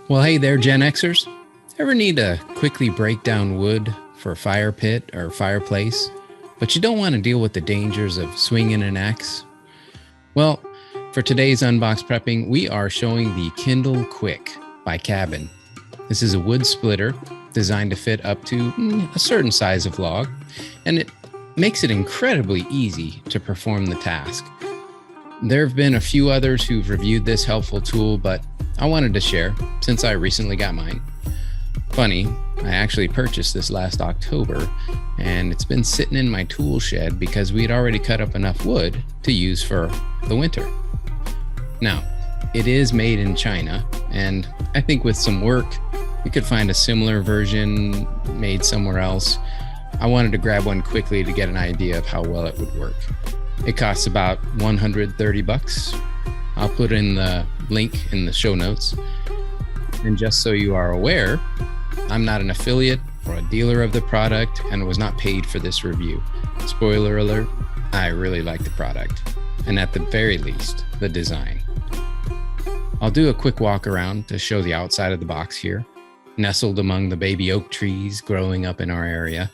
Well, hey there, GenXers. Ever need to quickly break down wood for a fire pit or fireplace, but you don't want to deal with the dangers of swinging an axe? Well, for today's Unboxed Prepping, we are showing the Kindle Quick by Kabin. This is a wood splitter designed to fit up to a certain size of log, and it makes it incredibly easy to perform the task. There have been a few others who've reviewed this helpful tool, but I wanted to share since I recently got mine. Funny, I actually purchased this last October, and it's been sitting in my tool shed because we'd already cut up enough wood to use for the winter. Now, it is made in China, and I think with some work, you could find a similar version made somewhere else. I wanted to grab one quickly to get an idea of how well it would work. It costs about 130 bucks. I'll put in the link in the show notes. And just so you are aware, I'm not an affiliate or a dealer of the product and was not paid for this review. Spoiler alert, I really like the product, and at the very least, the design. I'll do a quick walk around to show the outside of the box here. Nestled among the baby oak trees growing up in our area.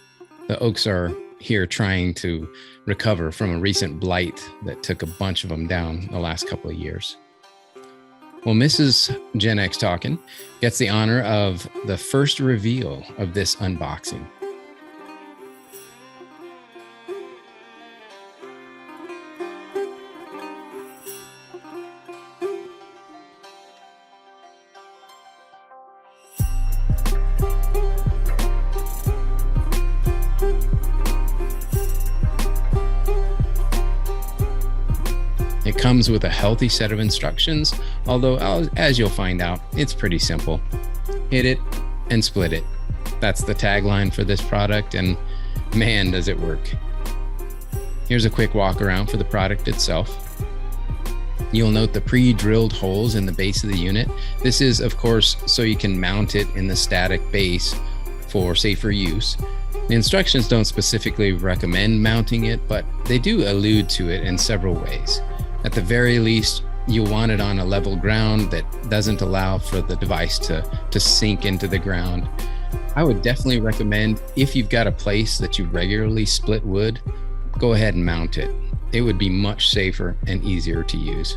The oaks are here trying to recover from a recent blight that took a bunch of them down the last couple of years. Well, Mrs. GenXTalkin gets the honor of the first reveal of this unboxing. It comes with a healthy set of instructions, although as you'll find out, it's pretty simple. Hit it and split it. That's the tagline for this product, and man, does it work. Here's a quick walk around for the product itself. You'll note the pre-drilled holes in the base of the unit. This is, of course, so you can mount it in the static base for safer use. The instructions don't specifically recommend mounting it, but they do allude to it in several ways. At the very least, you'll want it on a level ground that doesn't allow for the device to sink into the ground. I would definitely recommend, if you've got a place that you regularly split wood, go ahead and mount it. It would be much safer and easier to use.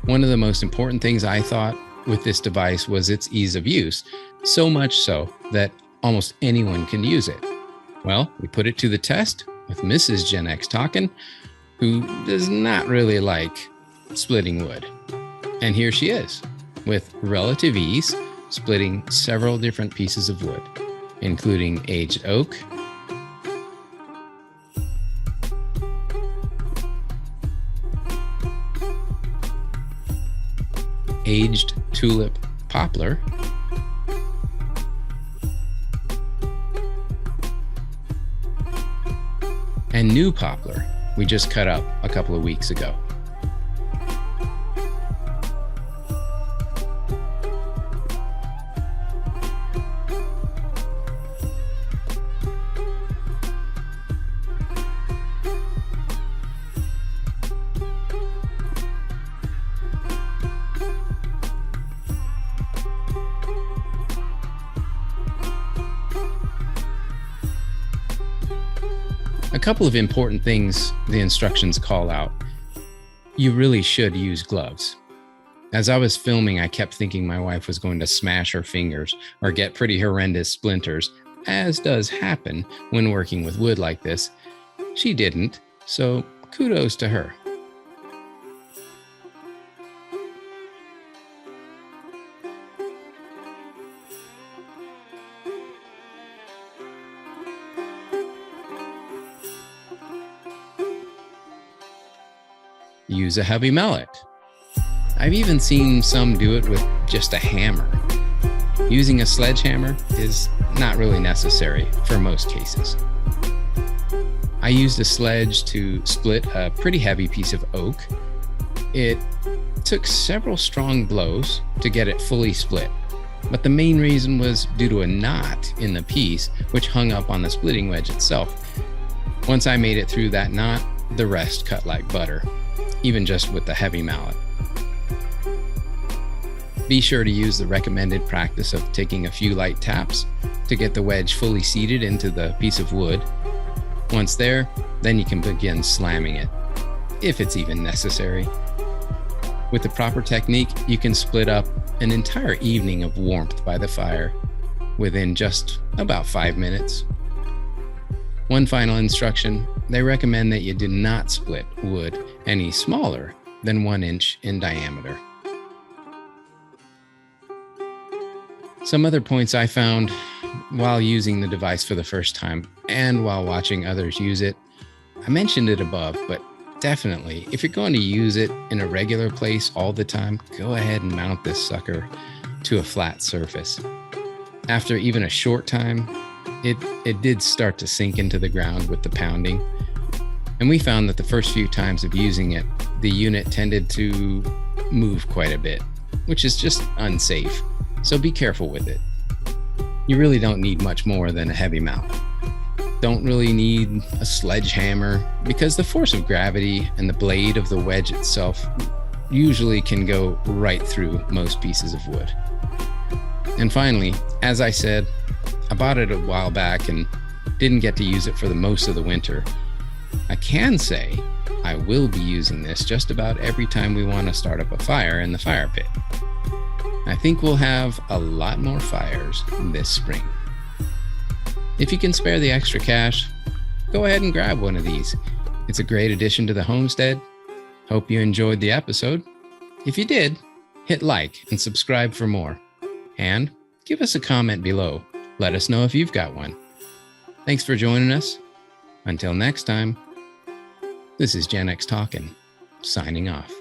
One of the most important things I thought with this device was its ease of use, so much so that almost anyone can use it. Well, we put it to the test with Mrs. GenXTalkin, who does not really like splitting wood. And here she is, with relative ease, splitting several different pieces of wood, including aged oak, aged tulip poplar, and new poplar we just cut up a couple of weeks ago. A couple of important things the instructions call out. You really should use gloves. As I was filming, I kept thinking my wife was going to smash her fingers or get pretty horrendous splinters, as does happen when working with wood like this. She didn't, so kudos to her. Use a heavy mallet. I've even seen some do it with just a hammer. Using a sledgehammer is not really necessary for most cases. I used a sledge to split a pretty heavy piece of oak. It took several strong blows to get it fully split. but the main reason was due to a knot in the piece which hung up on the splitting wedge itself. Once I made it through that knot, the rest cut like butter, even just with the heavy mallet. Be sure to use the recommended practice of taking a few light taps to get the wedge fully seated into the piece of wood. Once there, then you can begin slamming it, if it's even necessary. With the proper technique, you can split up an entire evening of warmth by the fire within just about 5 minutes. One final instruction: they recommend that you do not split wood any smaller than 1 inch in diameter. Some other points I found while using the device for the first time and while watching others use it. I mentioned it above, but definitely, if you're going to use it in a regular place all the time, go ahead and mount this sucker to a flat surface. After even a short time, it did start to sink into the ground with the pounding. And we found that the first few times of using it, the unit tended to move quite a bit, which is just unsafe. So be careful with it. You really don't need much more than a heavy mount. Don't really need a sledgehammer, because the force of gravity and the blade of the wedge itself usually can go right through most pieces of wood. And finally, as I said, I bought it a while back and didn't get to use it for the most of the winter. I can say I will be using this just about every time we want to start up a fire in the fire pit. I think we'll have a lot more fires this spring. If you can spare the extra cash, go ahead and grab one of these. It's a great addition to the homestead. Hope you enjoyed the episode. If you did, hit like and subscribe for more. And give us a comment below. Let us know if you've got one. Thanks for joining us. Until next time, this is GenXTalkin, signing off.